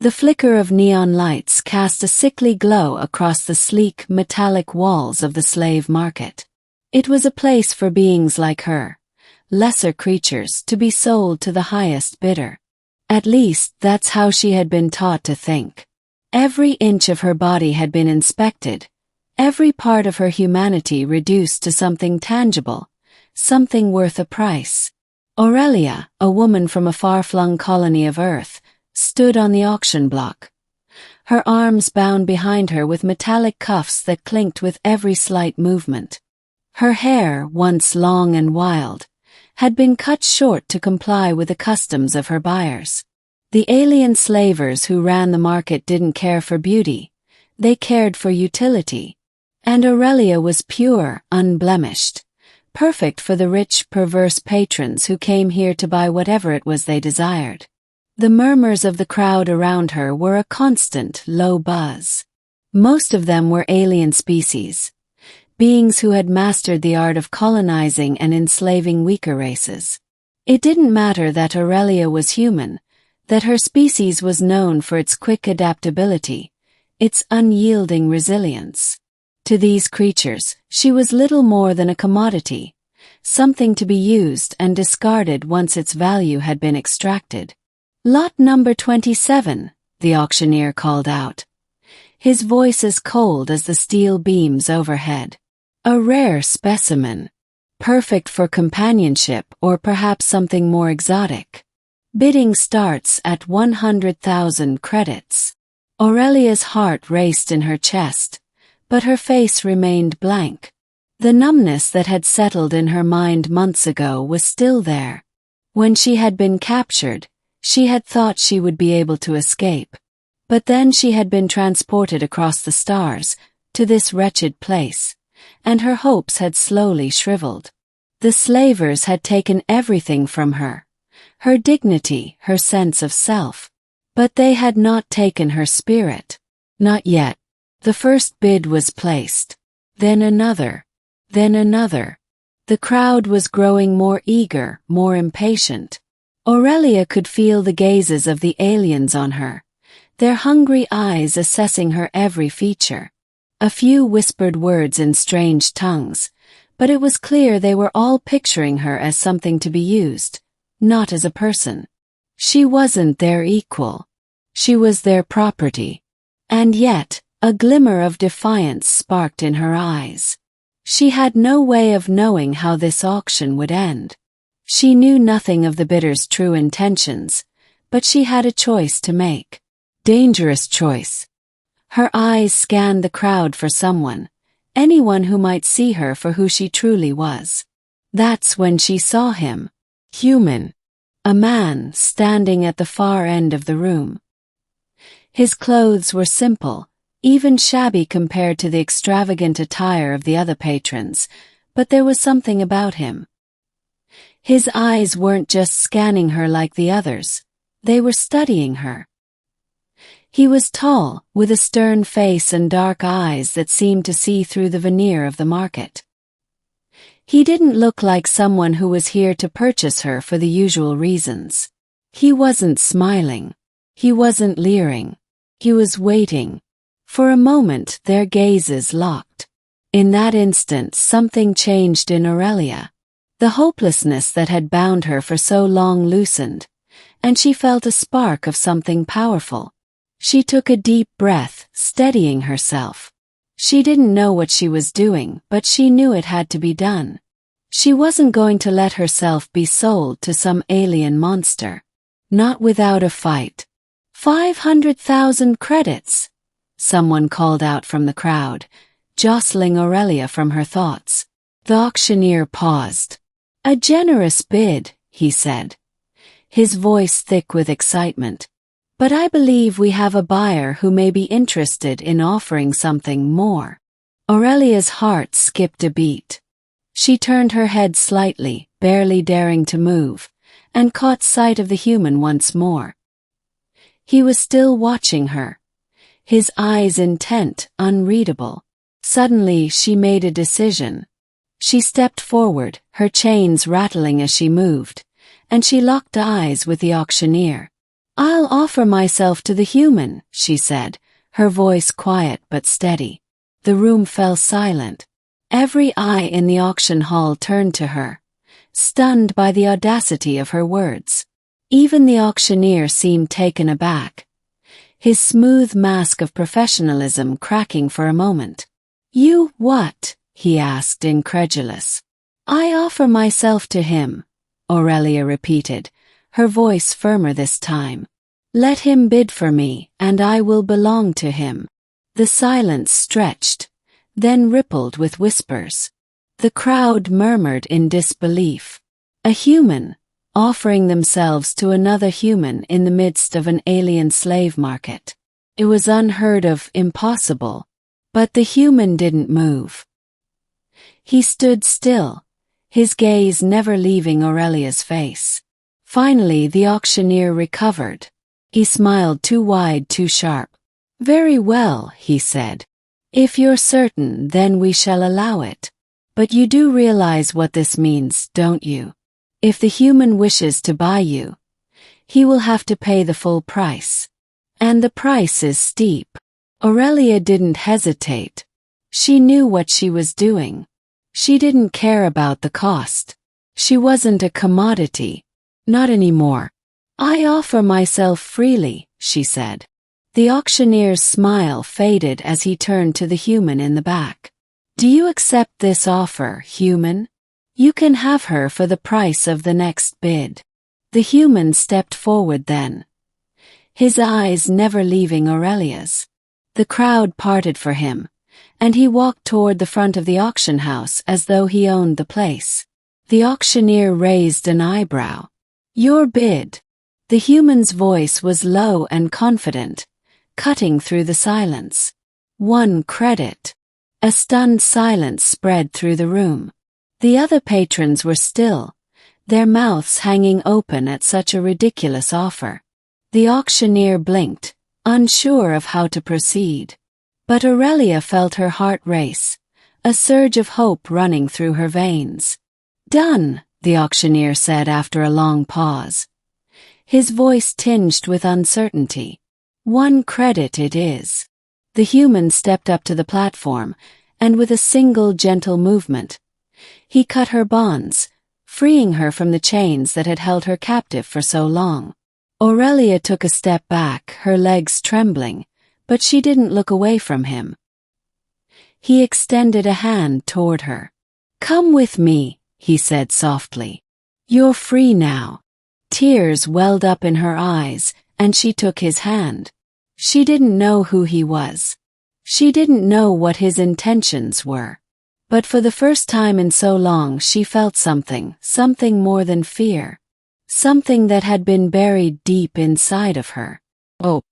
The flicker of neon lights cast a sickly glow across the sleek, metallic walls of the slave market. It was a place for beings like her, lesser creatures, to be sold to the highest bidder. At least, that's how she had been taught to think. Every inch of her body had been inspected, every part of her humanity reduced to something tangible, something worth a price. Aurelia, a woman from a far-flung colony of Earth, stood on the auction block. Her arms bound behind her with metallic cuffs that clinked with every slight movement. Her hair, once long and wild, had been cut short to comply with the customs of her buyers. The alien slavers who ran the market didn't care for beauty, they cared for utility. And Aurelia was pure, unblemished, perfect for the rich, perverse patrons who came here to buy whatever it was they desired. The murmurs of the crowd around her were a constant, low buzz. Most of them were alien species, beings who had mastered the art of colonizing and enslaving weaker races. It didn't matter that Aurelia was human, that her species was known for its quick adaptability, its unyielding resilience. To these creatures, she was little more than a commodity, something to be used and discarded once its value had been extracted. "Lot number 27, the auctioneer called out, his voice as cold as the steel beams overhead. "A rare specimen, perfect for companionship or perhaps something more exotic. Bidding starts at 100,000 credits. Aurelia's heart raced in her chest, but her face remained blank. The numbness that had settled in her mind months ago was still there. When she had been captured, she had thought she would be able to escape. But then she had been transported across the stars, to this wretched place, and her hopes had slowly shriveled. The slavers had taken everything from her. Her dignity, her sense of self. But they had not taken her spirit. Not yet. The first bid was placed. Then another. Then another. The crowd was growing more eager, more impatient. Aurelia could feel the gazes of the aliens on her, their hungry eyes assessing her every feature. A few whispered words in strange tongues, but it was clear they were all picturing her as something to be used, not as a person. She wasn't their equal. She was their property. And yet, a glimmer of defiance sparked in her eyes. She had no way of knowing how this auction would end. She knew nothing of the bidder's true intentions, but she had a choice to make. Dangerous choice. Her eyes scanned the crowd for someone, anyone who might see her for who she truly was. That's when she saw him. Human. A man standing at the far end of the room. His clothes were simple, even shabby compared to the extravagant attire of the other patrons, but there was something about him. His eyes weren't just scanning her like the others, they were studying her. He was tall, with a stern face and dark eyes that seemed to see through the veneer of the market. He didn't look like someone who was here to purchase her for the usual reasons. He wasn't smiling. He wasn't leering. He was waiting. For a moment their gazes locked. In that instant something changed in Aurelia. The hopelessness that had bound her for so long loosened, and she felt a spark of something powerful. She took a deep breath, steadying herself. She didn't know what she was doing, but she knew it had to be done. She wasn't going to let herself be sold to some alien monster. Not without a fight. 500,000 credits, someone called out from the crowd, jostling Aurelia from her thoughts. The auctioneer paused. "A generous bid," he said, his voice thick with excitement. "But I believe we have a buyer who may be interested in offering something more." Aurelia's heart skipped a beat. She turned her head slightly, barely daring to move, and caught sight of the human once more. He was still watching her, his eyes intent, unreadable. Suddenly she made a decision. She stepped forward, her chains rattling as she moved, and she locked eyes with the auctioneer. I'll offer myself to the human, she said, her voice quiet but steady. The room fell silent. Every eye in the auction hall turned to her, stunned by the audacity of her words. Even the auctioneer seemed taken aback, his smooth mask of professionalism cracking for a moment. You what? He asked, incredulous. I offer myself to him, Aurelia repeated, her voice firmer this time. Let him bid for me, and I will belong to him. The silence stretched, then rippled with whispers. The crowd murmured in disbelief. A human, offering themselves to another human in the midst of an alien slave market. It was unheard of, impossible. But the human didn't move. He stood still, his gaze never leaving Aurelia's face. Finally, the auctioneer recovered. He smiled too wide, too sharp. Very well, he said. If you're certain, then we shall allow it. But you do realize what this means, don't you? If the human wishes to buy you, he will have to pay the full price. And the price is steep. Aurelia didn't hesitate. She knew what she was doing. She didn't care about the cost. She wasn't a commodity. Not anymore. I offer myself freely, she said. The auctioneer's smile faded as he turned to the human in the back. Do you accept this offer, human? You can have her for the price of the next bid. The human stepped forward then, his eyes never leaving Aurelia's. The crowd parted for him, and he walked toward the front of the auction house as though he owned the place. The auctioneer raised an eyebrow. Your bid. The human's voice was low and confident, cutting through the silence. 1 credit. A stunned silence spread through the room. The other patrons were still, their mouths hanging open at such a ridiculous offer. The auctioneer blinked, unsure of how to proceed. But Aurelia felt her heart race, a surge of hope running through her veins. Done, the auctioneer said after a long pause, his voice tinged with uncertainty. 1 credit it is. The human stepped up to the platform, and with a single gentle movement, he cut her bonds, freeing her from the chains that had held her captive for so long. Aurelia took a step back, her legs trembling, but she didn't look away from him. He extended a hand toward her. Come with me, he said softly. You're free now. Tears welled up in her eyes, and she took his hand. She didn't know who he was. She didn't know what his intentions were. But for the first time in so long she felt something more than fear. Something that had been buried deep inside of her. Oh,